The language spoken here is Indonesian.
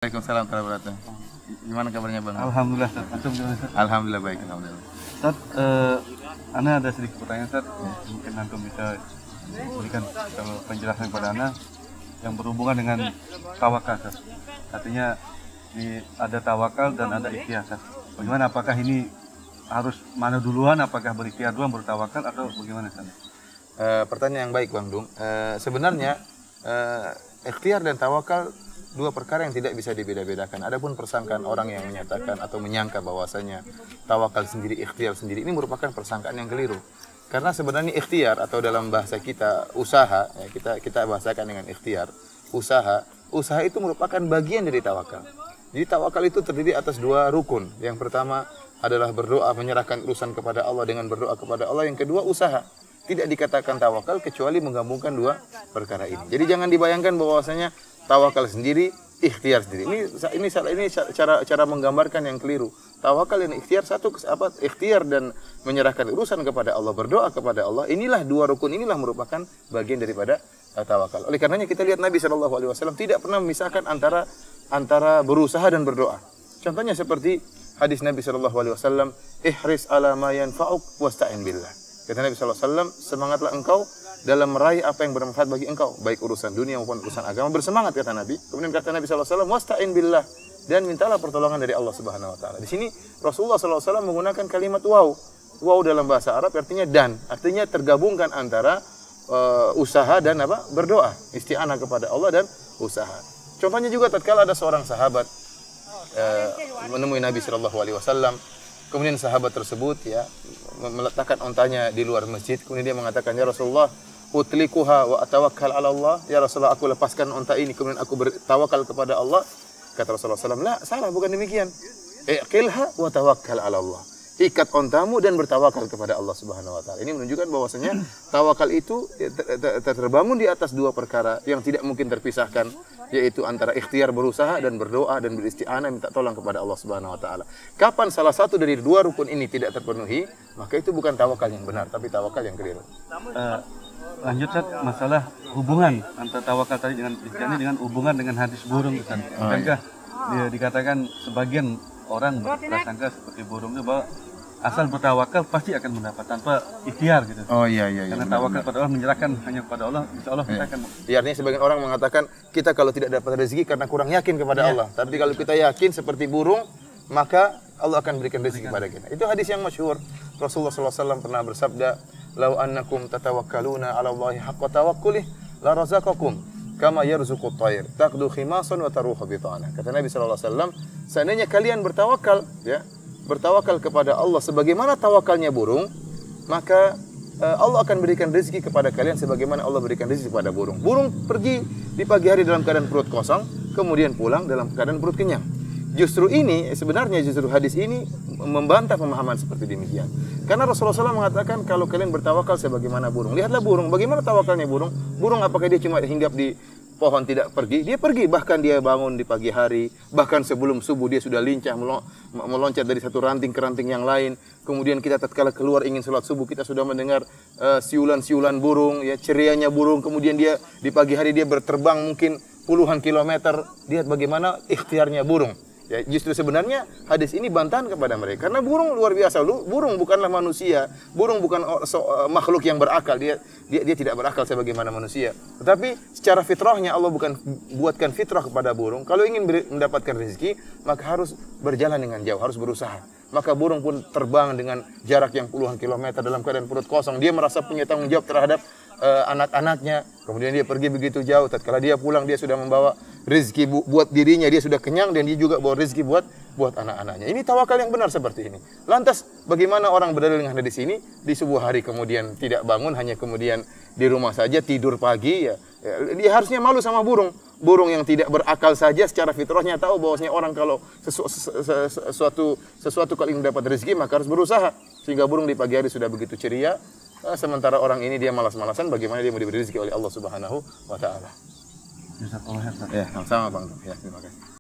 Waalaikumsalam warahmatullahi wabarakatuh. Gimana kabarnya Bang? Alhamdulillah, Ustaz. Antum gimana, Ustaz? Alhamdulillah baik, alhamdulillah. Ustaz, Ana ada sedikit pertanyaan, Ustaz. Mungkin Antum bisa berikan kalau penjelasan kepada Ana yang berhubungan dengan tawakal, Ustaz. Artinya ada tawakal dan ada ikhtiar, Ustaz. Bagaimana, apakah ini harus mana duluan, apakah berikhtiar duluan baru tawakal atau bagaimana, Ustaz? Pertanyaan yang baik Bang Dung. Sebenarnya ikhtiar dan tawakal dua perkara yang tidak bisa dibeda-bedakan. Adapun persangkaan orang yang menyatakan atau menyangka bahwasanya tawakal sendiri, ikhtiar sendiri, ini merupakan persangkaan yang keliru. Karena sebenarnya ikhtiar atau dalam bahasa kita usaha, ya, kita bahasakan dengan ikhtiar, usaha itu merupakan bagian dari tawakal. Jadi tawakal itu terdiri atas dua rukun. Yang pertama adalah berdoa, menyerahkan urusan kepada Allah dengan berdoa kepada Allah. Yang kedua usaha. Tidak dikatakan tawakal kecuali menggabungkan dua perkara ini. Jadi jangan dibayangkan bahwasanya tawakal sendiri, ikhtiar sendiri. Ini cara menggambarkan yang keliru. Tawakal dan ikhtiar ikhtiar dan menyerahkan urusan kepada Allah, berdoa kepada Allah. Inilah dua rukun, inilah merupakan bagian daripada tawakal. Oleh karenanya kita lihat Nabi SAW tidak pernah memisahkan antara berusaha dan berdoa. Contohnya seperti hadis Nabi SAW, ihris ala ma yanfa'uk wasta'in billah. Kata Nabi SAW, semangatlah engkau dalam meraih apa yang bermanfaat bagi engkau, baik urusan dunia maupun urusan agama. Bersemangat, kata Nabi. Kemudian kata Nabi SAW, wasta'in billah, dan mintalah pertolongan dari Allah Subhanahu Wa Taala. Di sini Rasulullah SAW menggunakan kalimat waw. Waw dalam bahasa Arab artinya dan, artinya tergabungkan antara usaha dan berdoa, isti'anah kepada Allah dan usaha. Contohnya juga tatkala ada seorang sahabat menemui Nabi SAW, kemudian sahabat tersebut meletakkan ontanya di luar masjid. Kemudian dia mengatakan, ya Rasulullah, utlikuha wa atawakkal ala Allah. Ya Rasulullah, aku lepaskan onta ini kemudian aku bertawakal kepada Allah. Kata Rasulullah SAW, la, salah, bukan demikian. Iqilha wa tawakkal ala Allah. Ikat ontamu dan bertawakal kepada Allah Subhanahu Wa Taala. Ini menunjukkan bahwasanya tawakal itu terbangun di atas dua perkara yang tidak mungkin terpisahkan, yaitu antara ikhtiar berusaha dan berdoa dan beristi'anah minta tolong kepada Allah Subhanahu Wa Taala. Kapan salah satu dari dua rukun ini tidak terpenuhi, maka itu bukan tawakal yang benar, tapi tawakal yang keliru. Lanjut, Ustaz, masalah hubungan antara tawakal tadi dengan ikhtiar dengan hubungan dengan hadis burung, Ustaz. Bukankah dikatakan sebagian orang berprasangka seperti burung itu bahwa asal bertawakal pasti akan mendapat tanpa ikhtiar gitu. Oh iya. Karena tawakal pada Allah, menyerahkan hanya kepada Allah, insya Allah kita akan. Ya, artinya sebagian orang mengatakan kita kalau tidak dapat rezeki karena kurang yakin kepada Allah. Tapi kalau kita yakin seperti burung, maka Allah akan berikan rezeki kepada kita. Itu hadis yang masyhur. Rasulullah SAW pernah bersabda, "Lau annakum tatawakkaluna 'ala Allahi haqqa tawakkulih, la razaqakum kama yarzuqut thair, taqdu khimasan wa taruhu bitana." Kata Nabi SAW, seandainya kalian bertawakal, bertawakal kepada Allah sebagaimana tawakalnya burung, maka Allah akan berikan rezeki kepada kalian sebagaimana Allah berikan rezeki kepada burung. Burung pergi di pagi hari dalam keadaan perut kosong, kemudian pulang dalam keadaan perut kenyang. Justru hadis ini membantah pemahaman seperti demikian. Karena Rasulullah SAW mengatakan kalau kalian bertawakal sebagaimana burung. Lihatlah burung, bagaimana tawakalnya burung? Burung apakah dia cuma hinggap di pohon tidak pergi? Dia pergi, bahkan dia bangun di pagi hari, bahkan sebelum subuh dia sudah lincah meloncat dari satu ranting ke ranting yang lain. Kemudian kita tatkala keluar ingin sholat subuh, kita sudah mendengar siulan-siulan burung, cerianya burung. Kemudian dia di pagi hari dia berterbang mungkin puluhan kilometer. Lihat bagaimana ikhtiarnya burung. Ya, justru sebenarnya hadis ini bantahan kepada mereka. Karena burung luar biasa. Burung bukanlah manusia. Burung bukan makhluk yang berakal. Dia tidak berakal sebagaimana manusia. Tetapi secara fitrahnya Allah bukan buatkan fitrah kepada burung. Kalau ingin mendapatkan rezeki, maka harus berjalan dengan jauh, harus berusaha. Maka burung pun terbang dengan jarak yang puluhan kilometer dalam keadaan perut kosong. Dia merasa punya tanggung jawab terhadap anak-anaknya. Kemudian dia pergi begitu jauh. Tatkala dia pulang, dia sudah membawa rezeki buat dirinya, dia sudah kenyang dan dia juga bawa rezeki buat anak-anaknya. Ini tawakal yang benar seperti ini. Lantas bagaimana orang berdalil dengan hadis ini di sebuah hari kemudian tidak bangun, hanya kemudian di rumah saja tidur pagi dia harusnya malu sama burung. Burung yang tidak berakal saja secara fitrahnya tahu bahwasanya orang kalau sesuatu kalau ingin dapat rezeki maka harus berusaha. Sehingga burung di pagi hari sudah begitu ceria, sementara orang ini dia malas-malasan, bagaimana dia mau diberi rezeki oleh Allah Subhanahu Wa Taala. Jazakallahu khairan. Ya, sama Bang. Ya, terima kasih.